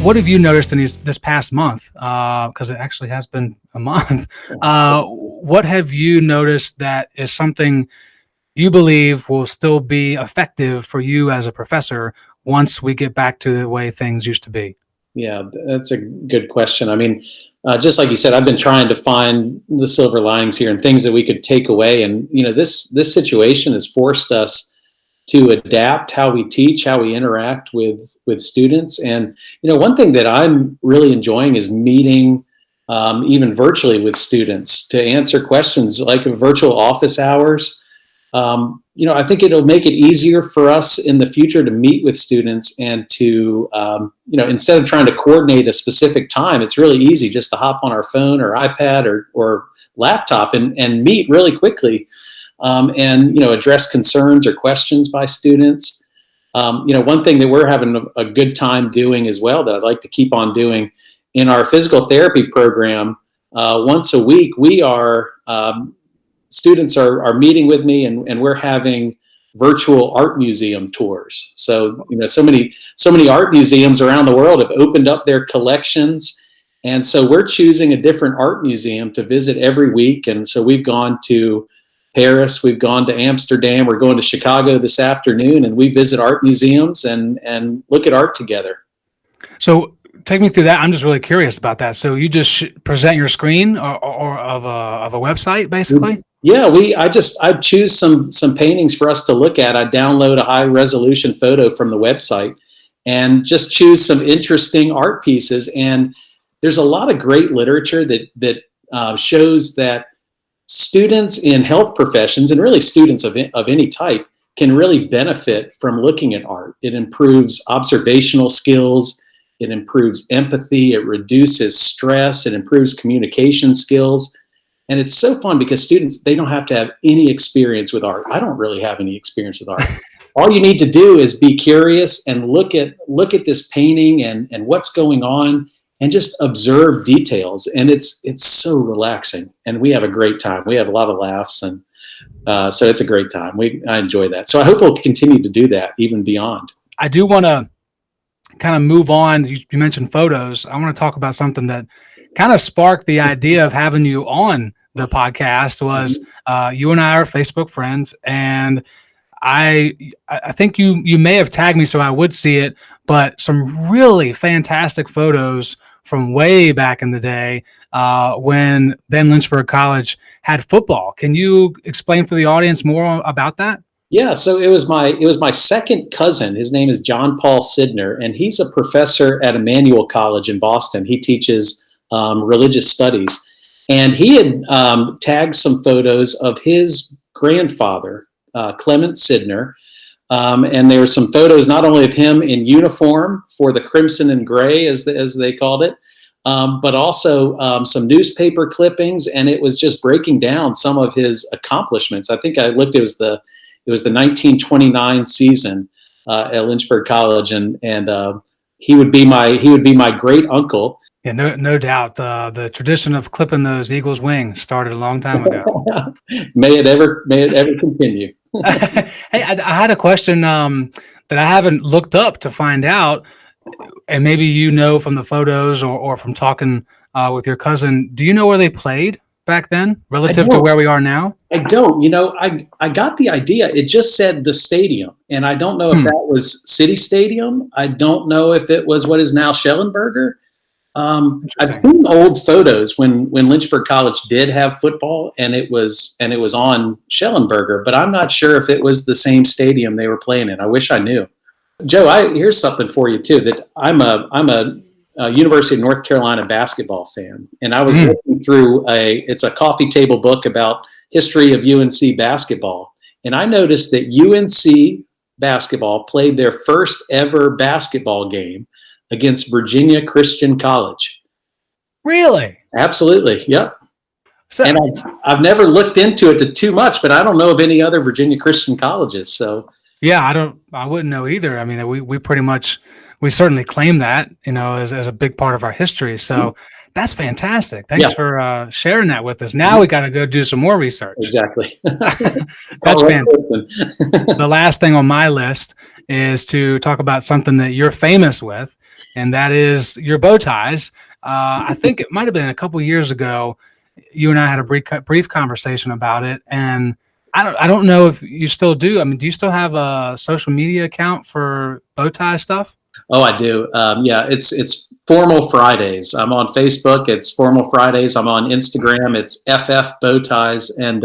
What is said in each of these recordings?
What have you noticed in this past month? Because it actually has been a month. What have you noticed that is something you believe will still be effective for you as a professor once we get back to the way things used to be? Yeah, that's a good question. I mean, just like you said, I've been trying to find the silver linings here and things that we could take away. And this situation has forced us to adapt how we teach, how we interact with students. And one thing that I'm really enjoying is meeting even virtually with students to answer questions like virtual office hours. I think it'll make it easier for us in the future to meet with students and to, instead of trying to coordinate a specific time, it's really easy just to hop on our phone or iPad or laptop and meet really quickly and address concerns or questions by students. One thing that we're having a good time doing as well that I'd like to keep on doing in our physical therapy program, once a week, students are meeting with me and we're having virtual art museum tours. So, so many art museums around the world have opened up their collections. And so we're choosing a different art museum to visit every week. And so we've gone to Paris, we've gone to Amsterdam, we're going to Chicago this afternoon, and we visit art museums and look at art together. So take me through that. I'm just really curious about that. So you just present your screen or of a website, basically? Yeah, I choose some paintings for us to look at. I download a high resolution photo from the website and just choose some interesting art pieces. And there's a lot of great literature that shows that students in health professions, and really students of any type, can really benefit from looking at art. It improves observational skills, it improves empathy, it reduces stress, it improves communication skills. And it's so fun because students, they don't have to have any experience with art. I don't really have any experience with art. All you need to do is be curious and look at this painting and what's going on, and just observe details. And it's so relaxing, and we have a great time. We have a lot of laughs, and so it's a great time. I enjoy that. So I hope we'll continue to do that even beyond. I do want to kind of move on. You mentioned photos. I want to talk about something that kind of sparked the idea of having you on the podcast. Was you and I are Facebook friends, and I think you may have tagged me so I would see it, but some really fantastic photos from way back in the day when then Lynchburg College had football. Can you explain for the audience more about that? Yeah, so it was my second cousin. His name is John Paul Sidner, and he's a professor at Emmanuel College in Boston. He teaches religious studies, and he had tagged some photos of his grandfather, Clement Sidner, and there were some photos not only of him in uniform for the Crimson and Gray, as they called it, but also some newspaper clippings, and it was just breaking down some of his accomplishments. I think I looked; it was the 1929 season at Lynchburg College, and he would be my great uncle. Yeah, no doubt. The tradition of clipping those eagles' wings started a long time ago. May it ever continue. Hey, I had a question that I haven't looked up to find out, and maybe from the photos or from talking with your cousin. Do you know where they played back then relative to where we are now? I don't. I got the idea. It just said the stadium, and I don't know if that was City Stadium. I don't know if it was what is now Schellenberger. I've seen old photos when Lynchburg College did have football, and it was on Schellenberger, but I'm not sure if it was the same stadium they were playing in. I wish I knew. Joe, here's something for you too. That I'm a University of North Carolina basketball fan, and I was looking through it's a coffee table book about history of UNC basketball, and I noticed that UNC basketball played their first ever basketball game against Virginia Christian College. Really? Absolutely. Yep. So, and I've never looked into it too much, but I don't know of any other Virginia Christian colleges. So yeah, I wouldn't know either. I mean, we certainly claim that, as a big part of our history. So That's fantastic. Thanks for sharing that with us. Now we got to go do some more research. Exactly. That's fantastic. The last thing on my list is to talk about something that you're famous with, and that is your bow ties. I think it might have been a couple years ago. You and I had a brief conversation about it, and I don't know if you still do. I mean, do you still have a social media account for bow tie stuff? Oh, I do. Yeah, it's Formal Fridays. I'm on Facebook. It's Formal Fridays. I'm on Instagram. It's FF Bow Ties, and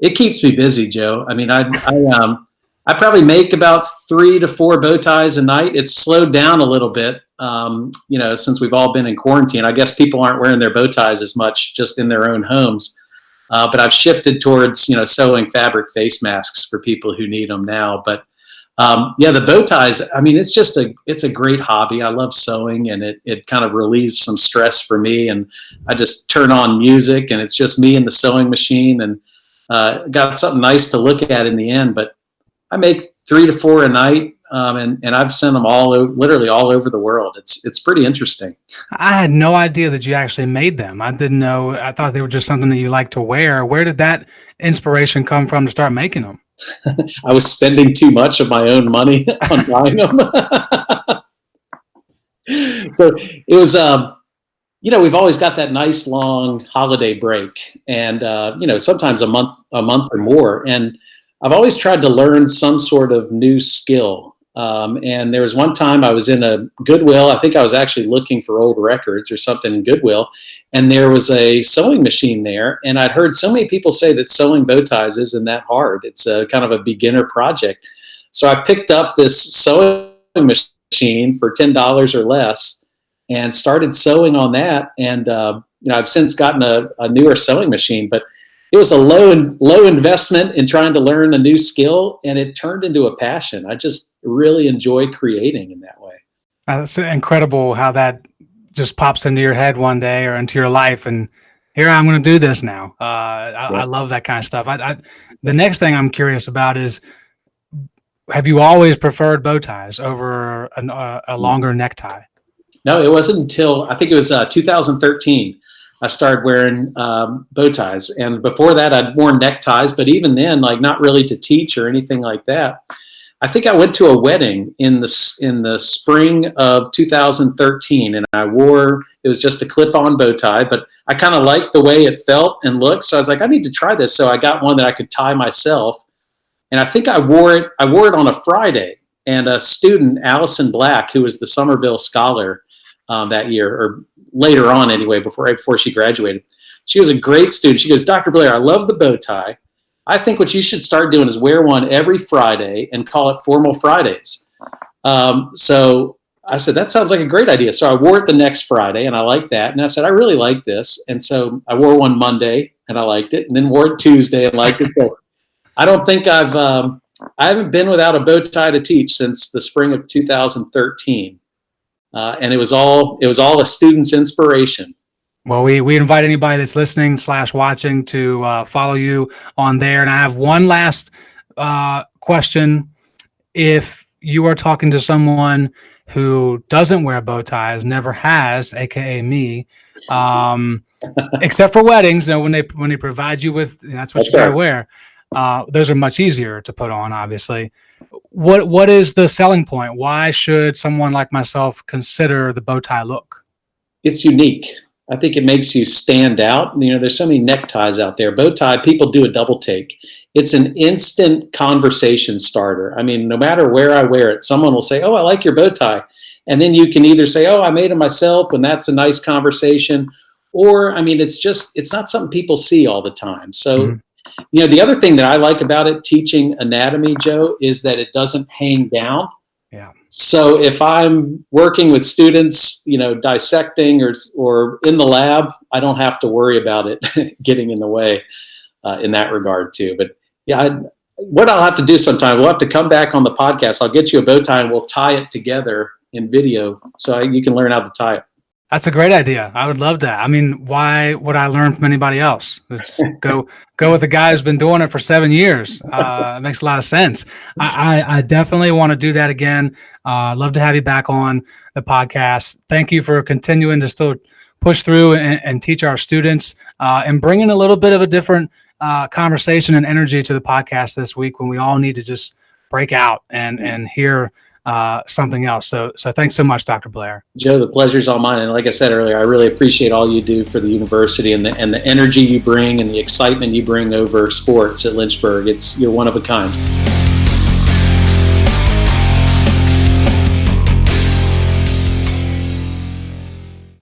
it keeps me busy, Joe. I mean, I probably make about 3 to 4 bow ties a night. It's slowed down a little bit, since we've all been in quarantine. I guess people aren't wearing their bow ties as much just in their own homes. But I've shifted towards, sewing fabric face masks for people who need them now. But the bow ties, I mean, it's a great hobby. I love sewing, and it kind of relieves some stress for me. And I just turn on music, and it's just me and the sewing machine, and got something nice to look at in the end. But I make 3 to 4 a night, and I've sent them literally all over the world. It's pretty interesting. I had no idea that you actually made them. I didn't know. I thought they were just something that you like to wear. Where did that inspiration come from to start making them? I was spending too much of my own money on buying them. So it was, we've always got that nice long holiday break, and sometimes a month or more. And I've always tried to learn some sort of new skill. And there was one time I was in a Goodwill. I think I was actually looking for old records or something in Goodwill, and there was a sewing machine there. And I'd heard so many people say that sewing bow ties isn't that hard. It's a kind of a beginner project. So I picked up this sewing machine for $10 or less and started sewing on that. And I've since gotten a newer sewing machine, but it was a low investment in trying to learn a new skill, and it turned into a passion. I just really enjoy creating in that way. It's incredible how that just pops into your head one day or into your life, and here I'm going to do this now. I love that kind of stuff. The next thing I'm curious about is, have you always preferred bow ties over a longer necktie? No, it wasn't until I think it was 2013. I started wearing bow ties, and before that I'd worn neckties, but even then, like, not really to teach or anything like that. I think I went to a wedding in the spring of 2013, and it was just a clip-on bow tie, but I kind of liked the way it felt and looked, so I was like, I need to try this. So I got one that I could tie myself, and I think I wore it on a Friday, and a student, Allison Black, who was the Somerville Scholar that year, or later on anyway, before she graduated. She was a great student. She goes, Dr. Blair, I love the bow tie. I think what you should start doing is wear one every Friday and call it Formal Fridays. So I said, that sounds like a great idea. So I wore it the next Friday, and I liked that. And I said, I really like this. And so I wore one Monday, and I liked it, and then wore it Tuesday and liked it. So I don't think I haven't been without a bow tie to teach since the spring of 2013. And it was all a student's inspiration. Well, we invite anybody that's listening / watching to follow you on there. And I have one last question. If you are talking to someone who doesn't wear bow ties, never has, aka me, except for weddings, when they provide you with, that's what you gotta wear. Those are much easier to put on, obviously. What is the selling point? Why should someone like myself consider the bow tie look? It's unique. I think it makes you stand out. There's so many neckties out there. Bow tie, people do a double take. It's an instant conversation starter. I mean, no matter where I wear it, someone will say, oh, I like your bow tie. And then you can either say, oh, I made it myself, and that's a nice conversation. Or, I mean, it's not something people see all the time. So, the other thing that I like about it, teaching anatomy, Joe, is that it doesn't hang down. Yeah. So if I'm working with students, dissecting or in the lab, I don't have to worry about it getting in the way in that regard too. But yeah, what I'll have to do sometime, we'll have to come back on the podcast. I'll get you a bow tie and we'll tie it together in video so you can learn how to tie it. That's a great idea. I would love that. I mean, why would I learn from anybody else? Let's go with a guy who's been doing it for 7 years. It makes a lot of sense. I definitely want to do that again. Love to have you back on the podcast. Thank you for continuing to still push through and teach our students, and bring in a little bit of a different conversation and energy to the podcast this week when we all need to just break out and hear something else. So thanks so much, Dr. Blair. Joe, the pleasure's all mine. And like I said earlier, I really appreciate all you do for the university and the energy you bring and the excitement you bring over sports at Lynchburg. You're one of a kind.